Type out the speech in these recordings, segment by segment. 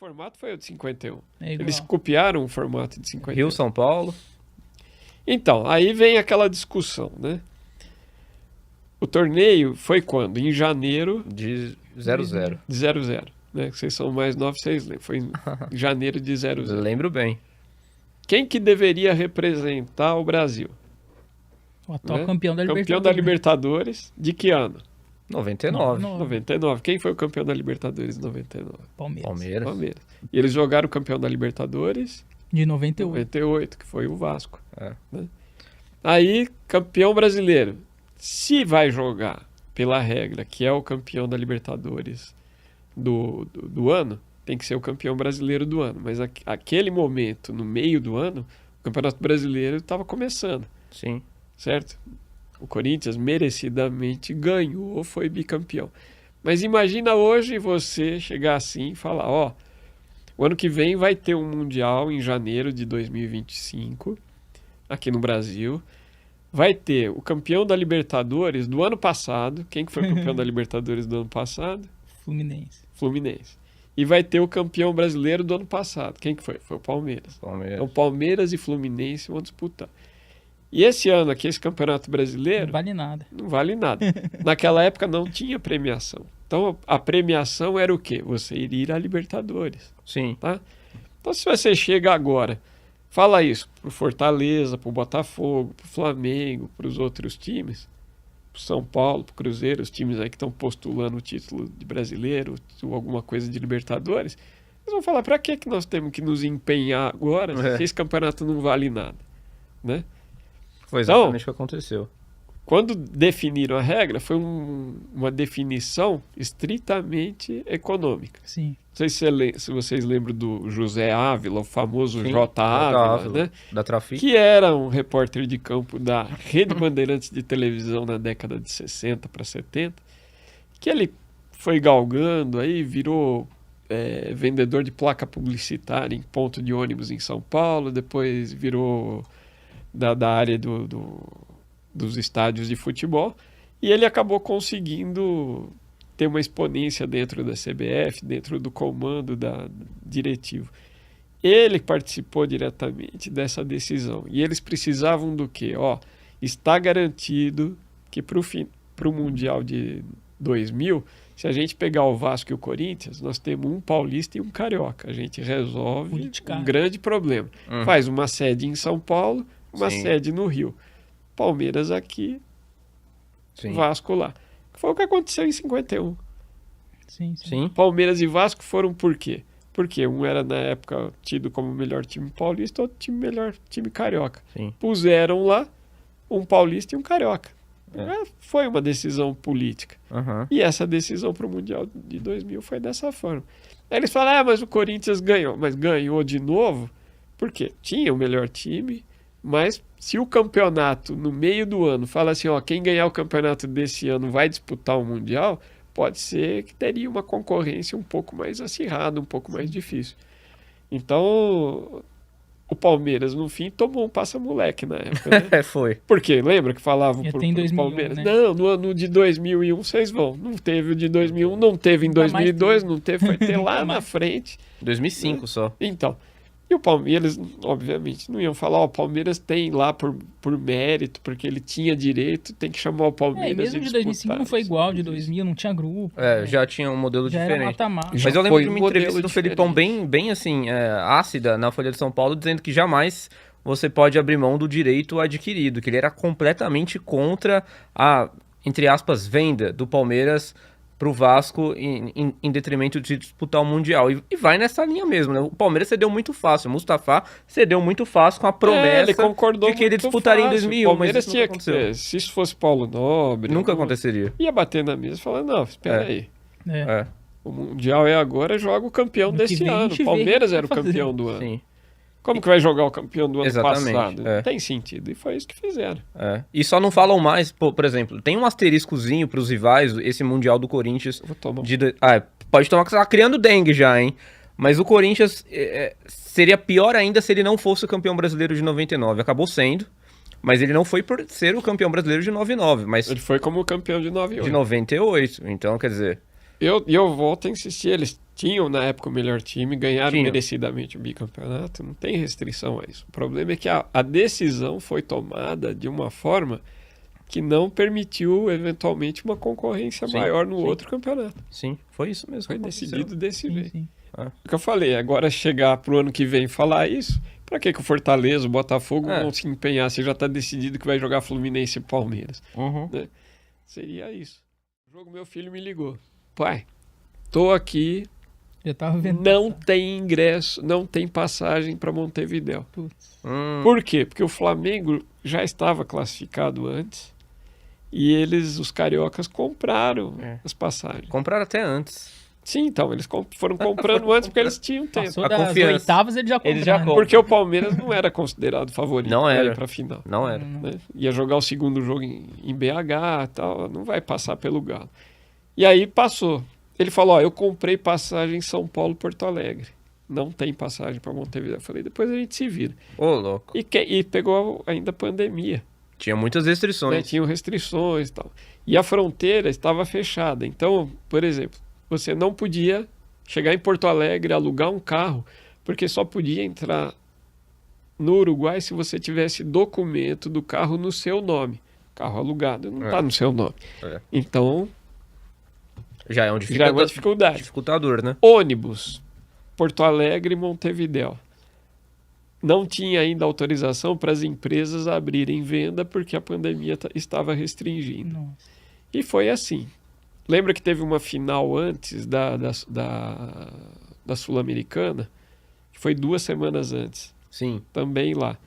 formato foi o de 51. É igual. Eles copiaram o formato de 51. Rio, São Paulo. Então, aí vem aquela discussão, né? O torneio foi quando? Em janeiro De 0-0. de 00. Né? Vocês são mais novos, vocês lembram. Foi em janeiro de 00. Lembro bem. Quem que deveria representar o Brasil? O atual Né? campeão da Libertadores. Campeão da Libertadores de que ano? 99. 99. Quem foi o campeão da Libertadores em 99? Palmeiras. Palmeiras. E eles jogaram o campeão da Libertadores De em 98. 98, que foi o Vasco. É. Né? Aí, campeão brasileiro. Se vai jogar pela regra, que é o campeão da Libertadores do ano, tem que ser o campeão brasileiro do ano. Mas aquele momento, no meio do ano, o Campeonato Brasileiro estava começando, Sim. certo? O Corinthians merecidamente ganhou, foi bicampeão. Mas imagina hoje você chegar assim e falar, ó, o ano que vem vai ter um Mundial em janeiro de 2025, aqui no Brasil. Vai ter o campeão da Libertadores do ano passado. Quem que foi o campeão da Libertadores do ano passado? Fluminense. Fluminense. E vai ter o campeão brasileiro do ano passado. Quem que foi? Foi o Palmeiras. Então Palmeiras e Fluminense vão disputar. E esse ano aqui, esse campeonato brasileiro, Não vale nada. não vale nada. Naquela época não tinha premiação. Então a premiação era o quê? Você ir à Libertadores. Sim. Tá? Então se você chega agora, fala isso pro Fortaleza, pro Botafogo, pro Flamengo, pros outros times, pro São Paulo, pro Cruzeiro, os times aí que estão postulando o título de brasileiro ou alguma coisa de Libertadores, eles vão falar, pra que nós temos que nos empenhar agora se esse campeonato não vale nada, né? Foi exatamente o que aconteceu. Quando definiram a regra, foi uma definição estritamente econômica. Sim. Não sei se vocês lembram do José Ávila, o famoso Sim, J. Ávila, né? Da Trafic. Que era um repórter de campo da Rede Bandeirantes de televisão na década de 60 para 70, que ele foi galgando, aí virou vendedor de placa publicitária em ponto de ônibus em São Paulo, depois virou da área dos estádios de futebol, e ele acabou conseguindo ter uma exponência dentro da CBF, dentro do comando diretivo. Ele participou diretamente dessa decisão. E eles precisavam do quê? Está garantido que para o Mundial de 2000, se a gente pegar o Vasco e o Corinthians, nós temos um paulista e um carioca. A gente resolve um grande problema. Faz uma sede em São Paulo, uma sede no Rio. Palmeiras aqui, Vasco lá. Foi o que aconteceu em 51. Sim. Palmeiras e Vasco foram por quê? Porque um era, na época, tido como o melhor time paulista, outro time melhor time carioca. Sim. Puseram lá um paulista e um carioca. Foi uma decisão política. E essa decisão para o Mundial de 2000 foi dessa forma. Aí eles falaram, mas o Corinthians ganhou. Mas ganhou de novo porque tinha o melhor time, mas se o campeonato, no meio do ano, fala assim, quem ganhar o campeonato desse ano vai disputar o Mundial, pode ser que teria uma concorrência um pouco mais acirrada, um pouco mais difícil. Então, o Palmeiras, no fim, tomou um passa-moleque na época, né? Foi. Por quê? Lembra que falavam pro 2001, Palmeiras? né? Não, no ano de 2001 vocês vão. Não teve o de 2001, não teve em 2002, não teve, foi ter lá na frente. 2005 só. Então, e o Palmeiras, obviamente, não iam falar, o Palmeiras tem lá por mérito, porque ele tinha direito, tem que chamar o Palmeiras mesmo de 2005 não foi igual, de 2000 não tinha grupo. Já tinha um modelo já diferente. Era mata-mata. Mas eu lembro de uma entrevista do Felipão bem assim, ácida, na Folha de São Paulo, dizendo que jamais você pode abrir mão do direito adquirido, que ele era completamente contra a, entre aspas, venda do Palmeiras pro Vasco em detrimento de disputar o Mundial. E vai nessa linha mesmo, né? O Palmeiras cedeu muito fácil. O Mustafa cedeu muito fácil com a promessa ele concordou de que ele disputaria em 2001. O Palmeiras mas tinha que ter. Se isso fosse Paulo Nobre... Nunca aconteceria. Ia bater na mesa e falar, não, espera aí. É. O Mundial é agora, joga o campeão desse ano. O Palmeiras era o campeão do ano. Sim. Como que vai jogar o campeão do ano Exatamente, passado? Não tem sentido. E foi isso que fizeram. E só não falam mais, por exemplo, tem um asteriscozinho pros rivais, esse Mundial do Corinthians. Vou tomar. Pode tomar que você tá criando dengue já, hein? Mas o Corinthians seria pior ainda se ele não fosse o campeão brasileiro de 99. Acabou sendo, mas ele não foi por ser o campeão brasileiro de 99. Mas ele foi como campeão de 98. De 98. Então, quer dizer... Eu volto a insistir, eles tinham na época o melhor time, ganharam Tinham. merecidamente o bicampeonato, não tem restrição a isso. O problema é que a decisão foi tomada de uma forma que não permitiu, eventualmente, uma concorrência Sim, maior no sim. outro campeonato. Sim, foi isso mesmo. Foi que aconteceu. decidido desse Sim, jeito. sim. O que eu falei, agora chegar pro ano que vem e falar isso, pra que o Fortaleza, o Botafogo vão se empenhar se já tá decidido que vai jogar Fluminense e Palmeiras? Uhum. Seria isso. O jogo, meu filho me ligou. Pai, tô aqui, Já tava vendo. não tem ingresso, não tem passagem pra Montevidéu. Putz. Por quê? Porque o Flamengo já estava classificado antes e os cariocas, compraram as passagens. Compraram até antes. Sim, então, eles foram comprando antes porque eles tinham tempo. Passou A das confiança. oitavas, ele já comprou. Eles já né? compram. Porque o Palmeiras não era considerado favorito Não pra era. ir pra final. Não era. Né? Ia jogar o segundo jogo em BH e tal, não vai passar pelo Galo. E aí passou. Ele falou, ó, eu comprei passagem em São Paulo, Porto Alegre. Não tem passagem para Montevidéu. Eu falei, depois a gente se vira. Ô, louco. E pegou ainda a pandemia. Tinha muitas Né? restrições. Tinham restrições e tal. E a fronteira estava fechada. Então, por exemplo, você não podia chegar em Porto Alegre, alugar um carro, porque só podia entrar no Uruguai se você tivesse documento do carro no seu nome. Carro alugado não está no seu nome. É. Então, Já é um já é uma dificuldade. dificultador, né? Ônibus, Porto Alegre e Montevidéu. Não tinha ainda autorização para as empresas abrirem venda porque a pandemia estava restringindo. Nossa. E foi assim. Lembra que teve uma final antes da Sul-Americana? Que foi 2 semanas antes. Sim. Também lá.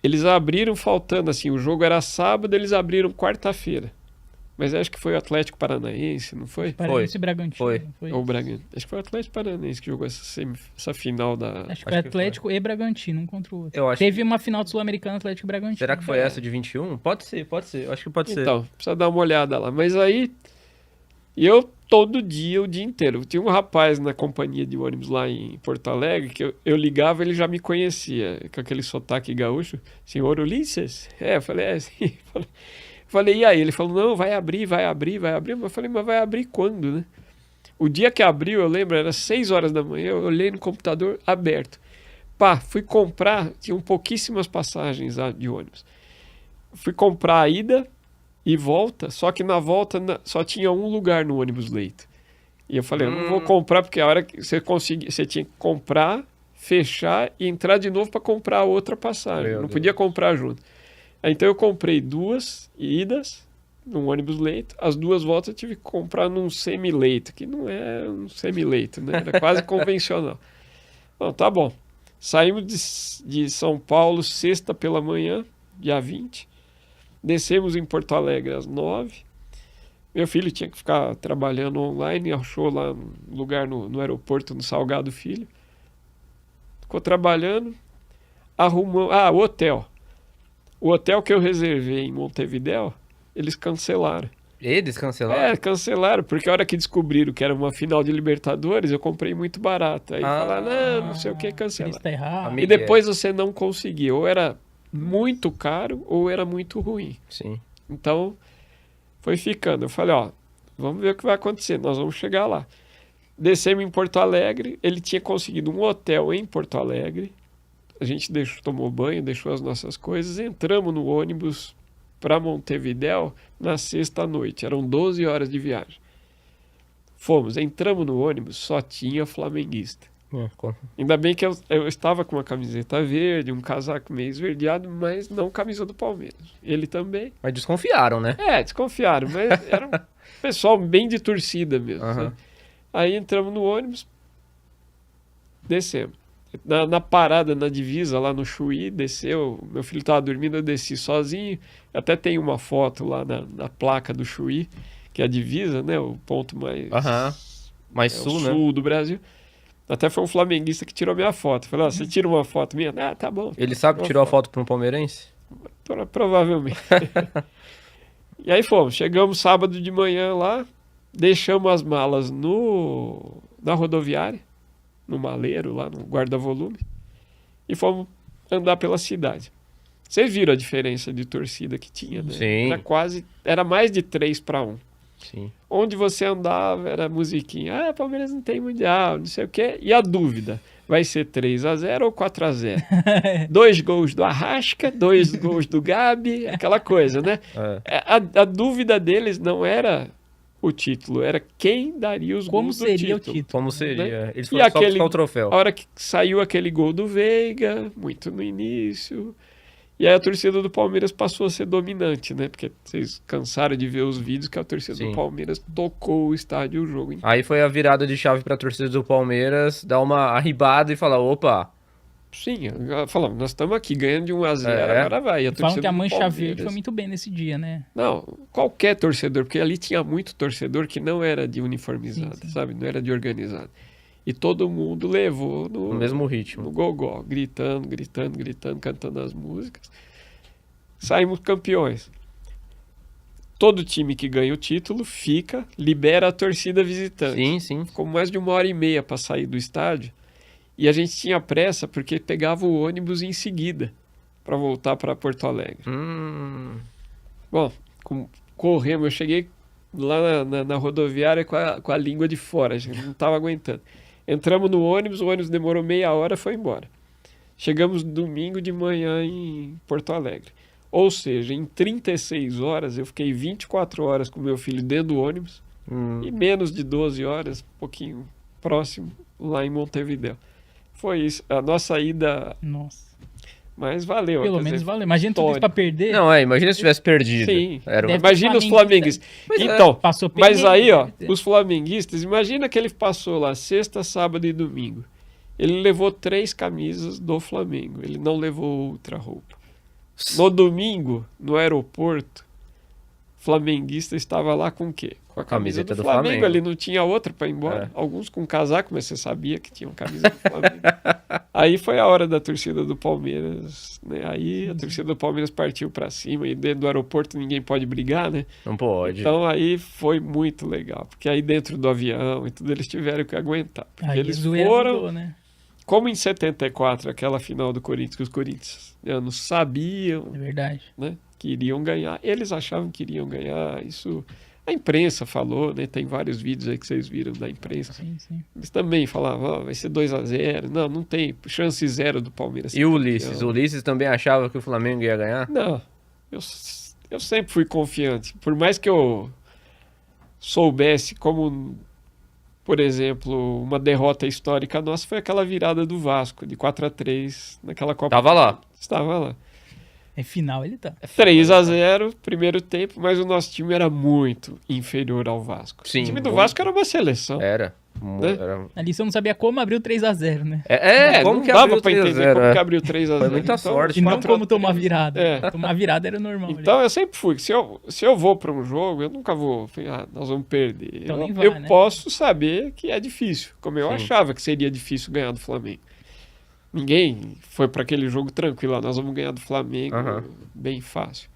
Eles abriram faltando assim, o jogo era sábado, eles abriram quarta-feira. Mas acho que foi o Atlético Paranaense, não foi? Paranaense e Bragantino. Foi. não foi? Ou o Bragantino. Acho que foi o Atlético Paranaense que jogou essa final da... Acho que foi Atlético e Bragantino, um contra o outro. Eu acho Teve uma final do Sul-Americana, Atlético e Bragantino. Será que foi essa de 21? Pode ser, pode ser. Eu acho que pode ser. Então, precisa dar uma olhada lá. Mas aí, eu todo dia, o dia inteiro. Tinha um rapaz na companhia de ônibus lá em Porto Alegre, que eu ligava, ele já me conhecia, com aquele sotaque gaúcho. Senhor Ulisses? Eu falei, sim. Falei, e aí? Ele falou, não, vai abrir. Eu falei, mas vai abrir quando, né? O dia que abriu, eu lembro, era 6 horas da manhã, eu olhei no computador aberto. Fui comprar, tinham pouquíssimas passagens de ônibus. Fui comprar a ida e volta, só que na volta só tinha um lugar no ônibus leito. E eu falei, eu não vou comprar, porque a hora que você tinha que comprar, fechar e entrar de novo para comprar outra passagem. Não podia comprar junto. Então eu comprei 2 idas num ônibus leito, as 2 voltas eu tive que comprar num semi-leito, que não é um semi-leito, né? Era quase convencional. Bom, tá bom. Saímos de São Paulo sexta pela manhã, dia 20. Descemos em Porto Alegre às 9. Meu filho tinha que ficar trabalhando online, achou lá um lugar no aeroporto, no Salgado Filho. Ficou trabalhando, arrumou... o hotel. O hotel que eu reservei em Montevidéu, eles cancelaram. Eles cancelaram? Cancelaram, porque a hora que descobriram que era uma final de Libertadores, eu comprei muito barato. Aí falaram, não sei o que, cancelaram. Está errado. E depois você não conseguia, ou era muito caro, ou era muito ruim. Sim. Então, foi ficando. Eu falei, vamos ver o que vai acontecer, nós vamos chegar lá. Descemos em Porto Alegre, ele tinha conseguido um hotel em Porto Alegre, a gente tomou banho, deixou as nossas coisas, entramos no ônibus para Montevidéu na sexta noite. Eram 12 horas de viagem. Entramos no ônibus, só tinha flamenguista. Ainda bem que eu estava com uma camiseta verde, um casaco meio esverdeado, mas não camisa do Palmeiras. Ele também. Mas desconfiaram, né? Desconfiaram, mas era um pessoal bem de torcida mesmo. Né? Aí entramos no ônibus, descemos. Na parada, na divisa, lá no Chuí, desceu. Meu filho estava dormindo, eu desci sozinho. Até tem uma foto lá na placa do Chuí, que é a divisa, né? O ponto mais sul, né? Sul do Brasil. Até foi um flamenguista que tirou minha foto. Falei, você tira uma foto minha? Tá bom. Ele sabe que tirou a foto para um palmeirense? Provavelmente. E aí chegamos sábado de manhã lá, deixamos as malas na rodoviária, no maleiro, lá no guarda-volume, e fomos andar pela cidade. Vocês viram a diferença de torcida que tinha, né? Sim. Era mais de 3-1. Sim. Onde você andava era musiquinha. Ah, Palmeiras não tem mundial, não sei o quê. E a dúvida, vai ser 3-0 ou 4-0? 2 gols do Arrasca, 2 gols do Gabi, aquela coisa, né? A dúvida deles não era o título, era quem daria os Como gols do seria o título. título? Como seria? Né? Eles E foram só aquele- buscar o troféu. A hora que saiu aquele gol do Veiga, muito no início, e aí a torcida do Palmeiras passou a ser dominante, né? Porque vocês cansaram de ver os vídeos que a torcida Sim. do Palmeiras tocou o estádio e o jogo inteiro. Aí foi a virada de chave pra torcida do Palmeiras dar uma arribada e falar, opa, Sim, falamos, nós estamos aqui ganhando de 1-0, É. agora vai. E a Falam torcida que a do Mancha Palmeiras- Verde foi muito bem nesse dia, né? Não, qualquer torcedor, porque ali tinha muito torcedor que não era de uniformizado, Sim, sim. sabe? Não era de organizado. E todo mundo levou no mesmo ritmo. no gogó, gritando, cantando as músicas. Saímos campeões. Todo time que ganha o título fica, libera a torcida visitante. Sim, sim. Ficou mais de 1h30 para sair do estádio. E a gente tinha pressa porque pegava o ônibus em seguida para voltar para Porto Alegre. Bom, corremos. Eu cheguei lá na rodoviária com a língua de fora. A gente não estava aguentando. Entramos no ônibus, o ônibus demorou meia hora, foi embora. Chegamos domingo de manhã em Porto Alegre. Ou seja, em 36 horas, eu fiquei 24 horas com meu filho dentro do ônibus e menos de 12 horas, um pouquinho próximo, lá em Montevidéu. Foi isso, a nossa ida, Nossa. mas valeu. Pelo quer menos dizer, valeu. Imagina tudo isso pra perder. Não, imagina se tivesse perdido. Sim. Era um- Deve- Imagina os flamenguista. flamenguistas. Então, Passou mas perdido, aí, ó, deve ter. os flamenguistas, imagina que ele passou lá sexta, sábado e domingo. Ele levou 3 camisas do Flamengo, ele não levou outra roupa. No domingo, no aeroporto, o flamenguista estava lá com o quê? Com a camisa Camiseta do do Flamengo, Flamengo. ele não tinha outra para ir embora. É. Alguns com casaco, mas você sabia que tinham camisa do Flamengo. Aí foi a hora da torcida do Palmeiras, né? Aí a torcida do Palmeiras partiu para cima e dentro do aeroporto ninguém pode brigar, né? Não pode. Então aí foi muito legal, porque aí dentro do avião e tudo eles tiveram que aguentar. Porque Aí eles zoeira foram, mudou, né? como em 74, aquela final do Corinthians, que os corintianos sabiam, É verdade. né, que iriam ganhar, eles achavam que iriam ganhar, isso a imprensa falou, né, tem vários vídeos aí que vocês viram da imprensa, Sim, sim. eles também falavam, ó, vai ser 2-0, não tem chance zero do Palmeiras. E ser o Ulisses? campeão. O Ulisses também achava que o Flamengo ia ganhar? Não, eu sempre fui confiante. Por mais que eu soubesse como, por exemplo, uma derrota histórica nossa foi aquela virada do Vasco, de 4-3, naquela Copa. Tava lá. Estava lá. É final, ele tá. 3-0, primeiro tempo, mas o nosso time era muito inferior ao Vasco. Sim, O time do muito. Vasco era uma seleção. Era. Né? Era- Ali você não sabia como abriu 3-0, né? como não que dava abriu pra entender 3-0, como é. que abriu 3-0. Foi muita sorte. E não 4-3. como tomar virada. É. Tomar virada era normal. ali. Então eu sempre fui. Se eu vou para um jogo, eu nunca vou. Nós vamos perder. Então eu nem vai, eu né? posso saber que é difícil, como eu Sim. achava que seria difícil ganhar do Flamengo. Ninguém foi para aquele jogo tranquilo. Nós vamos ganhar do Flamengo Aham. bem fácil.